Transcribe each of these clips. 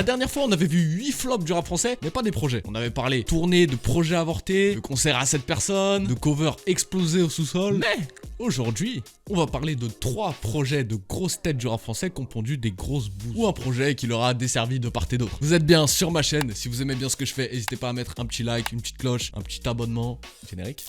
La dernière fois, on avait vu 8 flops du rap français, mais pas des projets. On avait parlé tournée, de projets avortés, de concerts à 7 personnes, de covers explosés au sous-sol. Mais aujourd'hui, on va parler de 3 projets de grosses têtes du rap français qui ont pondu des grosses bouses. Ou un projet qui leur a desservi de part et d'autre. Vous êtes bien sur ma chaîne. Si vous aimez bien ce que je fais, n'hésitez pas à mettre un petit like, une petite cloche, un petit abonnement. Générique.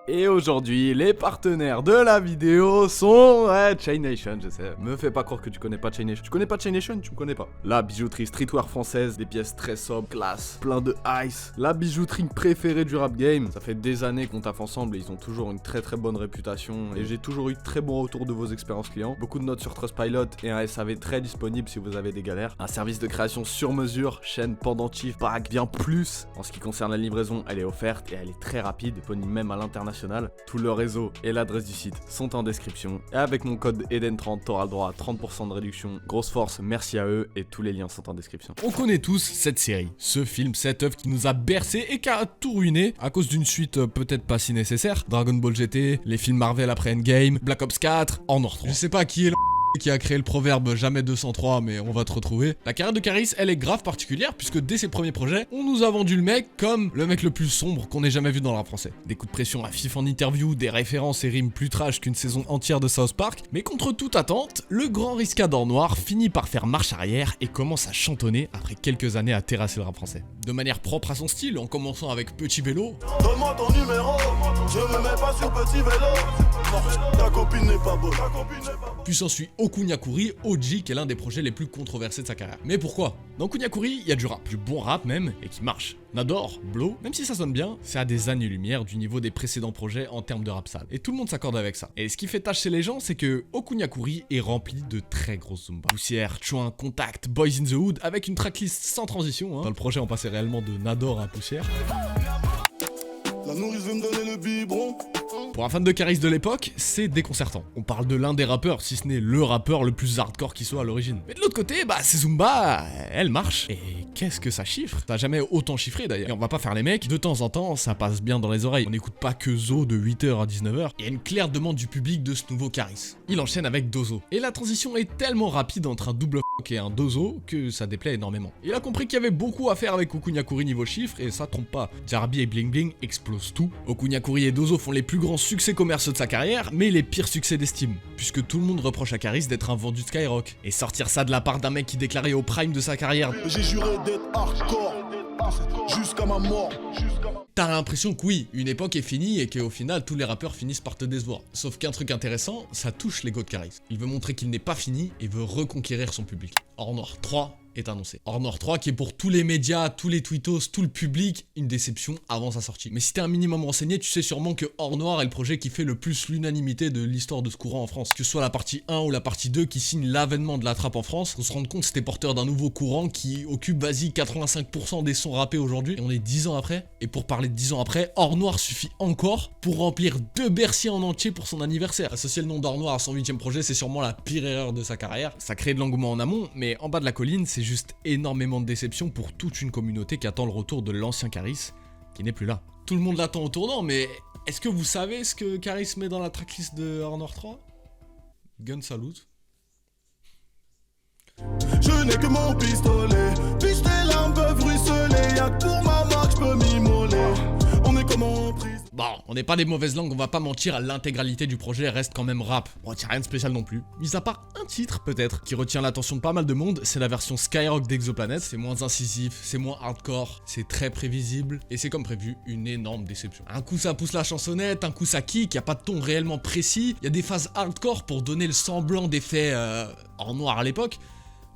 Et aujourd'hui, les partenaires de la vidéo sont Chain Nation, je sais. Me fais pas croire que tu connais pas Chain Nation. Tu connais pas Chain Nation? Tu me connais pas. La bijouterie streetwear française, des pièces très sobres, classe, plein de ice. La bijouterie préférée du rap game. Ça fait des années qu'on taffe ensemble et ils ont toujours une très bonne réputation. Et j'ai toujours eu très bon retour de vos expériences clients. Beaucoup de notes sur Trustpilot et un SAV très disponible si vous avez des galères. Un service de création sur mesure, chaîne pendentif, pack, bien plus. En ce qui concerne la livraison, elle est offerte et elle est très rapide, disponible même à l'international. Tout le réseau et l'adresse du site sont en description. Et avec mon code EDEN30, t'auras le droit à 30% de réduction. Grosse force, merci à eux et tous les liens sont en description. On connaît tous cette série, ce film, cette œuvre qui nous a bercé et qui a tout ruiné à cause d'une suite peut-être pas si nécessaire. Dragon Ball GT, les films Marvel après Endgame, Black Ops 4, Honor 3. Je sais pas qui est qui a créé le proverbe jamais 203, mais on va te retrouver. La carrière de Caris, elle est grave particulière puisque dès ses premiers projets, on nous a vendu le mec comme le mec le plus sombre qu'on ait jamais vu dans le rap français. Des coups de pression à fif en interview, des références et rimes plus trash qu'une saison entière de South Park, mais contre toute attente, le grand riscador noir finit par faire marche arrière et commence à chantonner après quelques années à terrasser le rap français. De manière propre à son style, en commençant avec Petit Vélo. Donne-moi ton numéro, je me mets pas sur Petit Vélo. Ta copine n'est pas bonne. Puis s'ensuit Okunyakuri, OG, qui est l'un des projets les plus controversés de sa carrière. Mais pourquoi? Dans Okunyakuri, il y a du rap, du bon rap même, et qui marche. Nador, Blow, même si ça sonne bien, c'est à des années-lumière du niveau des précédents projets en termes de rap sale. Et tout le monde s'accorde avec ça. Et ce qui fait tâche chez les gens, c'est que Okunyakuri est rempli de très grosses zumba. Poussière, Chouin, Contact, Boys in the Hood, avec une tracklist sans transition. Dans le projet, on passait réellement de Nador à Poussière. La nourrice veut me donner le biberon. Pour un fan de Caris de l'époque, c'est déconcertant. On parle de l'un des rappeurs, si ce n'est le rappeur le plus hardcore qui soit à l'origine. Mais de l'autre côté, ces Zumba, elles marchent. Et qu'est-ce que ça chiffre? T'as jamais autant chiffré d'ailleurs. Et on va pas faire les mecs, de temps en temps, ça passe bien dans les oreilles. On n'écoute pas que Zo de 8h à 19h. Il y a une claire demande du public de ce nouveau Caris. Il enchaîne avec Dozo. Et la transition est tellement rapide entre un double et un Dozo que ça déplaît énormément. Il a compris qu'il y avait beaucoup à faire avec Okunyakuri niveau chiffres et ça trompe pas. Jarbi et Bling Bling explosent tout. Okunyakuri et Dozo font les plus grands succès commerciaux de sa carrière, mais les pires succès d'estime, puisque tout le monde reproche à Caris d'être un vendu de Skyrock. Et sortir ça de la part d'un mec qui déclarait au prime de sa carrière: J'ai juré d'être hardcore jusqu'à ma mort. T'as l'impression que oui, une époque est finie et qu'au final tous les rappeurs finissent par te décevoir. Sauf qu'un truc intéressant, ça touche l'ego de Caris. Il veut montrer qu'il n'est pas fini et veut reconquérir son public. Honor 3 est annoncé. Honor 3 qui est pour tous les médias, tous les tweetos, tout le public, une déception avant sa sortie. Mais si t'es un minimum renseigné, tu sais sûrement que Or Noir est le projet qui fait le plus l'unanimité de l'histoire de ce courant en France. Que ce soit la partie 1 ou la partie 2 qui signe l'avènement de la trappe en France, faut se rendre compte que c'était porteur d'un nouveau courant qui occupe vas-y 85% des sons rappés aujourd'hui. Et on est 10 ans après. Et pour parler de 10 ans après, Or Noir suffit encore pour remplir 2 Bercy en entier pour son anniversaire. Associer le nom d'Or Noir à son 8ème projet, c'est sûrement la pire erreur de sa carrière. Ça crée de l'engouement en amont, mais en bas de la colline, c'est juste énormément de déception pour toute une communauté qui attend le retour de l'ancien Caris, qui n'est plus là. Tout le monde l'attend au tournant, mais est-ce que vous savez ce que Caris met dans la tracklist de Honor 3? Gun salute. Je n'ai que mon pistolet, puis tes larmes peuvent ruisseler. Y'a que pour ma marque, je peux m'immoler. On est comme en prise. Bon, on n'est pas des mauvaises langues, on va pas mentir, l'intégralité du projet reste quand même rap. On retient rien de spécial non plus. Mis à part un titre peut-être, qui retient l'attention de pas mal de monde, c'est la version Skyrock d'Exoplanet. C'est moins incisif, c'est moins hardcore, c'est très prévisible, et c'est comme prévu, une énorme déception. Un coup ça pousse la chansonnette, un coup ça kick, y a pas de ton réellement précis, y a des phases hardcore pour donner le semblant d'effet en noir à l'époque.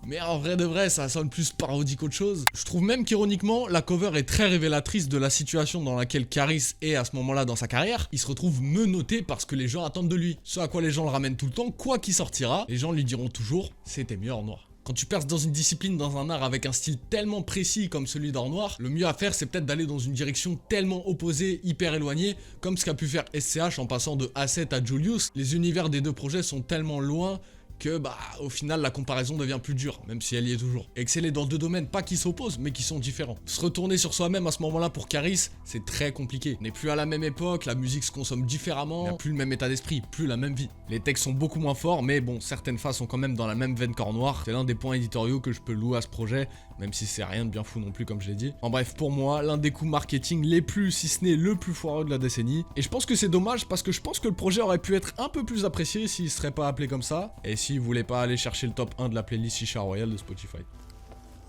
Mais en vrai de vrai, ça sonne plus parodique qu'autre chose. Je trouve même qu'ironiquement, la cover est très révélatrice de la situation dans laquelle Caris est à ce moment-là dans sa carrière. Il se retrouve menotté parce que les gens attendent de lui. Ce à quoi les gens le ramènent tout le temps, quoi qu'il sortira, les gens lui diront toujours « c'était mieux en noir ». Quand tu perces dans une discipline, dans un art avec un style tellement précis comme celui d'Or Noir, le mieux à faire c'est peut-être d'aller dans une direction tellement opposée, hyper éloignée, comme ce qu'a pu faire SCH en passant de A7 à Julius. Les univers des deux projets sont tellement loin que au final la comparaison devient plus dure, même si elle y est toujours. Exceller dans deux domaines, pas qui s'opposent, mais qui sont différents. Se retourner sur soi-même à ce moment-là pour Caris, c'est très compliqué. On n'est plus à la même époque, la musique se consomme différemment, il n'y a plus le même état d'esprit, plus la même vie. Les textes sont beaucoup moins forts, mais bon, certaines phases sont quand même dans la même veine qu'Or Noir. C'est l'un des points éditoriaux que je peux louer à ce projet, même si c'est rien de bien fou non plus comme je l'ai dit. En bref, pour moi, l'un des coups marketing les plus, si ce n'est le plus foireux de la décennie. Et je pense que c'est dommage parce que je pense que le projet aurait pu être un peu plus apprécié s'il serait pas appelé comme ça, et s'il voulait pas aller chercher le top 1 de la playlist Chicha Royale de Spotify.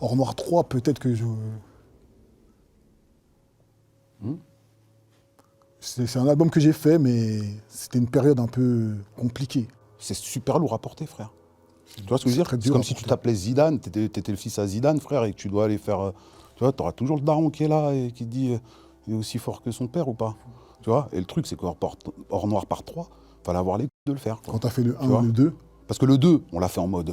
Or Noir 3, peut-être que je... C'est un album que j'ai fait, mais c'était une période un peu compliquée. C'est super lourd à porter, frère. Tu vois ce que je veux dire? C'est comme si tu porter. t'appelais Zidane, t'étais le fils à Zidane, frère, et que tu dois aller faire... tu vois, t'auras toujours le daron qui est là et qui te dit il est aussi fort que son père ou pas. Tu vois? Et le truc, c'est qu'Or Noir part 3, fallait avoir les couilles de le faire. Quoi. Quand t'as fait le 1 vois ou le 2, Parce que le 2, on l'a fait en mode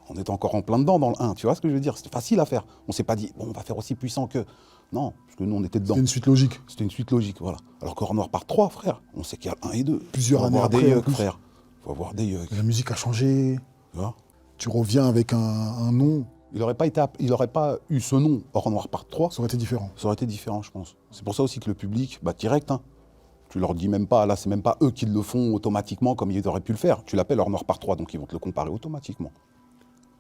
on était encore en plein dedans dans le 1, tu vois ce que je veux dire? C'était facile à faire. On s'est pas dit bon, on va faire aussi puissant que... Non, parce que nous, on était dedans. c'était une suite logique. C'était une suite logique, voilà. Alors qu'Or Noir part 3, frère, on sait qu'il y a le 1 et 2. Plusieurs Faut années avoir après, des en yucks, plus. frère. Faut avoir des yucks, La musique a changé. tu vois? Tu reviens avec un nom, Il aurait pas eu ce nom, Or Noir part 3, ça aurait été différent. ça aurait été différent, je pense. C'est pour ça aussi que le public, direct, hein, tu leur dis même pas, là, c'est même pas eux qui le font automatiquement comme ils auraient pu le faire. Tu l'appelles Or Noir part 3, donc ils vont te le comparer automatiquement.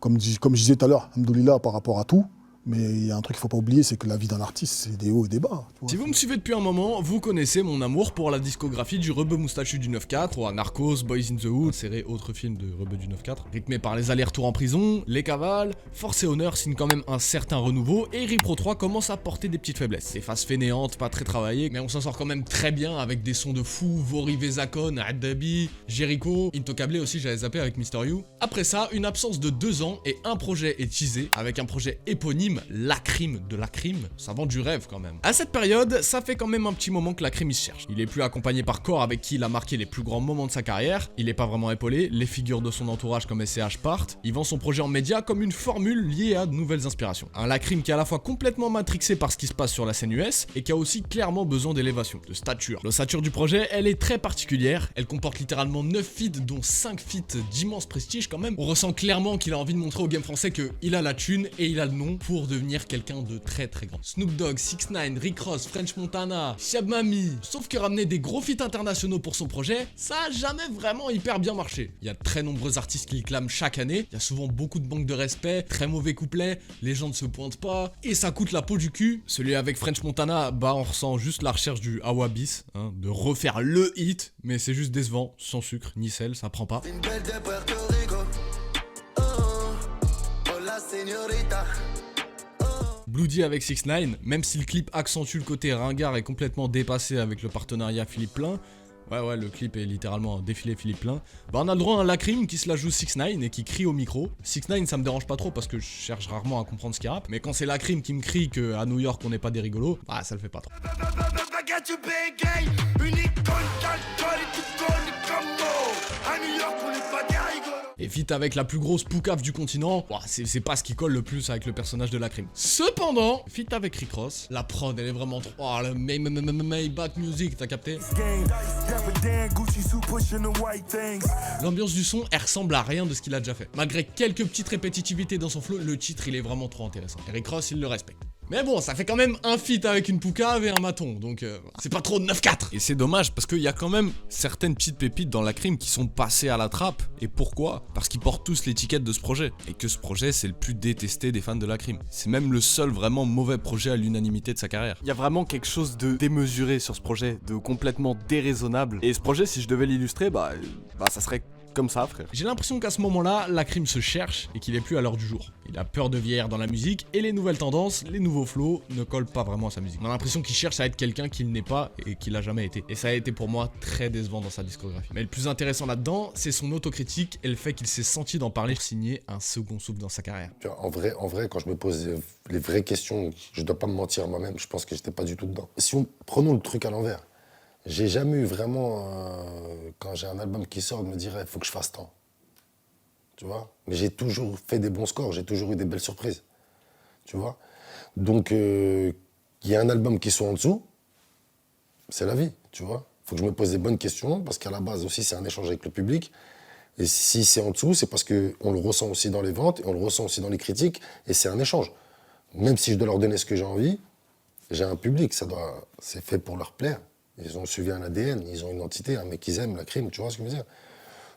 Comme je disais tout à l'heure, alhamdoulilah par rapport à tout, mais il y a un truc qu'il ne faut pas oublier, c'est que la vie d'un artiste, c'est des hauts et des bas. Tu vois. Si vous me suivez depuis un moment, vous connaissez mon amour pour la discographie du rebeu moustachu du 9-4, ou à Narcos, Boys in the Hood, série autre film de rebeu du 9-4, rythmé par les allers-retours en prison, les cavales, Force et Honneur signe quand même un certain renouveau, et Repro 3 commence à porter des petites faiblesses. Des phases fainéantes, pas très travaillées, mais on s'en sort quand même très bien avec des sons de fou, Vori Vezakon, Addabi, Jericho, Intocable aussi, j'avais zappé avec Mister You. Après ça, une absence de 2 ans et un projet est teasé, avec un projet éponyme, Lacrime de Lacrime, ça vend du rêve quand même. À cette période, ça fait quand même un petit moment que Lacrime il se cherche. Il est plus accompagné par Core avec qui il a marqué les plus grands moments de sa carrière, il est pas vraiment épaulé, les figures de son entourage comme SCH partent, il vend son projet en média comme une formule liée à de nouvelles inspirations. Un Lacrime qui est à la fois complètement matrixé par ce qui se passe sur la scène US et qui a aussi clairement besoin d'élévation, de stature. L'ossature du projet, elle est très particulière, elle comporte littéralement 9 feats dont 5 feats d'immense prestige quand même. On ressent clairement qu'il a envie de montrer au game français qu'il a la thune et il a le nom pour devenir quelqu'un de très très grand. Snoop Dogg, 6ix9ine, Rick Ross, French Montana, Siab Mami, sauf que ramener des gros feats internationaux pour son projet, ça a jamais vraiment hyper bien marché. Il y a de très nombreux artistes qui le clament chaque année, il y a souvent beaucoup de manque de respect, très mauvais couplets, les gens ne se pointent pas, et ça coûte la peau du cul. Celui avec French Montana, on ressent juste la recherche du Awabis, de refaire le hit, mais c'est juste décevant, sans sucre, ni sel, ça prend pas. Une belle de Puerto Rico. Oh, oh, la señorita. Bloody avec 6ix9ine, même si le clip accentue le côté ringard et complètement dépassé avec le partenariat Philippe Plein, ouais, le clip est littéralement un défilé Philippe Plein, on a le droit à un Lacrime qui se la joue 6ix9ine et qui crie au micro. 6ix9ine ça me dérange pas trop parce que je cherche rarement à comprendre ce qu'il rappe, mais quand c'est Lacrime qui me crie qu'à New York on n'est pas des rigolos, ça le fait pas trop. Et feat avec la plus grosse poucave du continent, c'est pas ce qui colle le plus avec le personnage de Lacrime. Cependant, feat avec Rick Ross, la prod elle est vraiment trop... Oh, le Maybach Music, t'as capté? L'ambiance du son, elle ressemble à rien de ce qu'il a déjà fait. Malgré quelques petites répétitivités dans son flow, le titre il est vraiment trop intéressant. Et Rick Ross il le respecte. Mais bon, ça fait quand même un feat avec une poucave et un maton, donc c'est pas trop de 9-4. Et c'est dommage parce qu'il y a quand même certaines petites pépites dans Lacrime qui sont passées à la trappe. Et pourquoi? Parce qu'ils portent tous l'étiquette de ce projet. Et que ce projet, c'est le plus détesté des fans de Lacrime. C'est même le seul vraiment mauvais projet à l'unanimité de sa carrière. Il y a vraiment quelque chose de démesuré sur ce projet, de complètement déraisonnable. Et ce projet, si je devais l'illustrer, ça serait... comme ça, frère. J'ai l'impression qu'à ce moment-là, Lacrime se cherche et qu'il est plus à l'heure du jour. Il a peur de vieillir dans la musique et les nouvelles tendances, les nouveaux flows ne collent pas vraiment à sa musique. On a l'impression qu'il cherche à être quelqu'un qu'il n'est pas et qu'il a jamais été. Et ça a été pour moi très décevant dans sa discographie. Mais le plus intéressant là-dedans, c'est son autocritique et le fait qu'il s'est senti d'en parler pour signer un second souffle dans sa carrière. En vrai, quand je me pose les vraies questions, je dois pas me mentir à moi-même, je pense que j'étais pas du tout dedans. Prenons le truc à l'envers. J'ai jamais eu vraiment, quand j'ai un album qui sort, de me dire il faut que je fasse tant. Tu vois? Mais j'ai toujours fait des bons scores, j'ai toujours eu des belles surprises. Tu vois? Donc, il y a un album qui soit en dessous, c'est la vie, tu vois? Il faut que je me pose des bonnes questions, parce qu'à la base aussi, c'est un échange avec le public. Et si c'est en dessous, c'est parce qu'on le ressent aussi dans les ventes, et on le ressent aussi dans les critiques, et c'est un échange. Même si je dois leur donner ce que j'ai envie, j'ai un public, c'est fait pour leur plaire. Ils ont suivi un ADN, ils ont une identité, un mec qu'ils aiment, la crime, tu vois ce que je veux dire.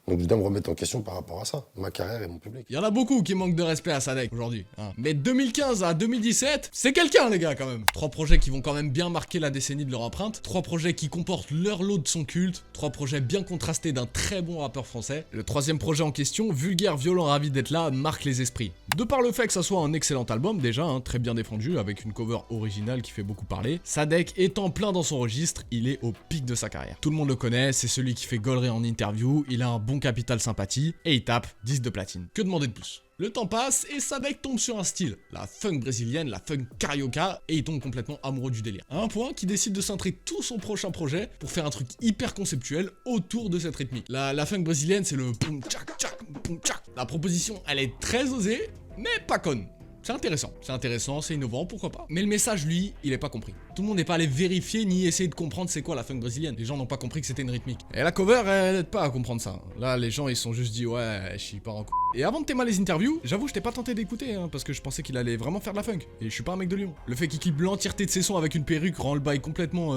Donc je dois me remettre en question par rapport à ça, ma carrière et mon public. Il y en a beaucoup qui manquent de respect à Sadek aujourd'hui. Hein. Mais 2015 à 2017, c'est quelqu'un les gars quand même. 3 projets qui vont quand même bien marquer la décennie de leur empreinte. 3 projets qui comportent leur lot de son culte. 3 projets bien contrastés d'un très bon rappeur français. Le 3e projet en question, vulgaire, violent, ravi d'être là, marque les esprits. De par le fait que ça soit un excellent album déjà, hein, très bien défendu, avec une cover originale qui fait beaucoup parler, Sadek étant plein dans son registre, il est au pic de sa carrière. Tout le monde le connaît, c'est celui qui fait gaulerie en interview, il a un bon capital sympathie, et il tape 10 de platine. Que demander de plus? Le temps passe et Sadek tombe sur un style, la funk brésilienne, la funk carioca, et il tombe complètement amoureux du délire. À un point qu'il décide de centrer tout son prochain projet pour faire un truc hyper conceptuel autour de cette rythmique. La funk brésilienne, c'est le boum tchak tchak boum tchak. La proposition, elle est très osée, mais pas conne. C'est intéressant, c'est innovant, pourquoi pas. Mais le message, lui, il est pas compris. Tout le monde n'est pas allé vérifier ni essayer de comprendre c'est quoi la funk brésilienne. Les gens n'ont pas compris que c'était une rythmique. Et la cover, elle aide pas à comprendre ça. Là, les gens, ils sont juste dit, ouais, je suis pas en c***. Et avant de t'aimer les interviews, j'avoue, je t'ai pas tenté d'écouter, hein, parce que je pensais qu'il allait vraiment faire de la funk. Et je suis pas un mec de Lyon. Le fait qu'il clip l'entièreté de ses sons avec une perruque rend le bail complètement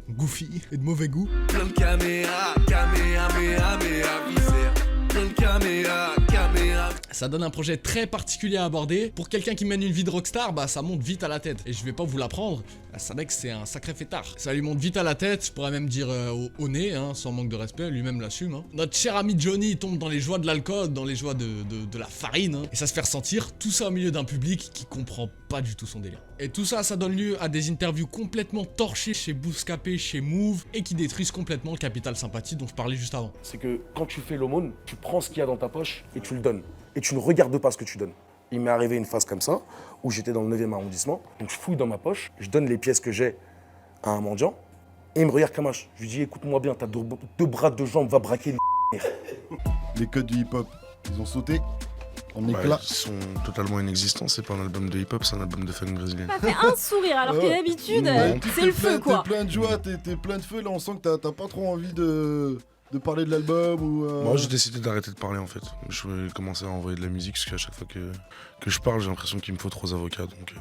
goofy et de mauvais goût. Plein de caméras, caméra, visère. Plein de caméras. Ça donne un projet très particulier à aborder. Pour quelqu'un qui mène une vie de rockstar, bah ça monte vite à la tête. Et je vais pas vous l'apprendre, Sadek c'est un sacré fêtard. Ça lui monte vite à la tête, je pourrais même dire au nez, hein, sans manque de respect, lui-même l'assume. Hein. Notre cher ami Johnny tombe dans les joies de l'alcool, dans les joies de la farine. Hein, et ça se fait ressentir, tout ça au milieu d'un public qui comprend pas du tout son délire. Et tout ça, ça donne lieu à des interviews complètement torchées chez Bouscapé, chez Move, et qui détruisent complètement le capital sympathie dont je parlais juste avant. C'est que quand tu fais l'aumône, tu prends ce qu'il y a dans ta poche et tu le donnes. Et tu ne regardes pas ce que tu donnes. Il m'est arrivé une phase comme ça, où j'étais dans le 9e arrondissement. Donc je fouille dans ma poche, je donne les pièces que j'ai à un mendiant, et il me regarde comme je lui dis, écoute-moi bien, t'as deux bras, 2 jambes, va braquer les Les codes du hip-hop, ils ont sauté en éclat. Ils sont totalement inexistants, c'est pas un album de hip-hop, c'est un album de funk brésilien. Ça fait un sourire, alors que d'habitude, c'est le feu quoi. T'es plein de joie, t'es plein de feu, là on sent que t'as pas trop envie de parler de l'album ou... Moi j'ai décidé d'arrêter de parler en fait. Je vais commencer à envoyer de la musique parce qu'à chaque fois que je parle j'ai l'impression qu'il me faut 3 avocats donc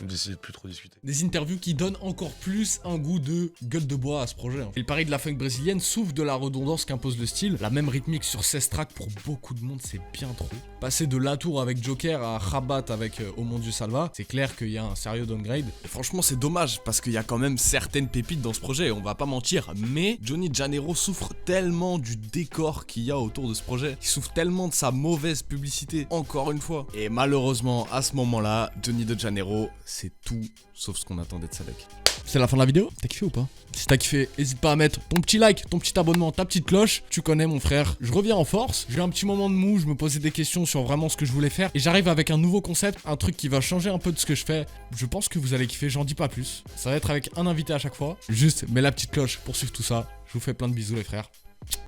j'ai décidé de plus trop discuter. Des interviews qui donnent encore plus un goût de gueule de bois à ce projet. Hein. Et le pari de la funk brésilienne souffre de la redondance qu'impose le style. La même rythmique sur 16 tracks pour beaucoup de monde c'est bien trop. Passer de Latour avec Joker à Rabat avec Oh mon Dieu Salva, c'est clair qu'il y a un sérieux downgrade. Et franchement c'est dommage parce qu'il y a quand même certaines pépites dans ce projet, on va pas mentir. Mais Johnny Janeiro souffre tellement du décor qu'il y a autour de ce projet. Il souffre tellement de sa mauvaise publicité, encore une fois. Et malheureusement à ce moment-là, Johnny de Janeiro, c'est tout sauf ce qu'on attendait de Sadek. C'est la fin de la vidéo. T'as kiffé ou pas? Si t'as kiffé, n'hésite pas à mettre ton petit like, ton petit abonnement, ta petite cloche. Tu connais mon frère. Je reviens en force. J'ai eu un petit moment de mou, je me posais des questions sur vraiment ce que je voulais faire. Et j'arrive avec un nouveau concept, un truc qui va changer un peu de ce que je fais. Je pense que vous allez kiffer, j'en dis pas plus. Ça va être avec un invité à chaque fois. Juste, mets la petite cloche pour suivre tout ça. Je vous fais plein de bisous les frères.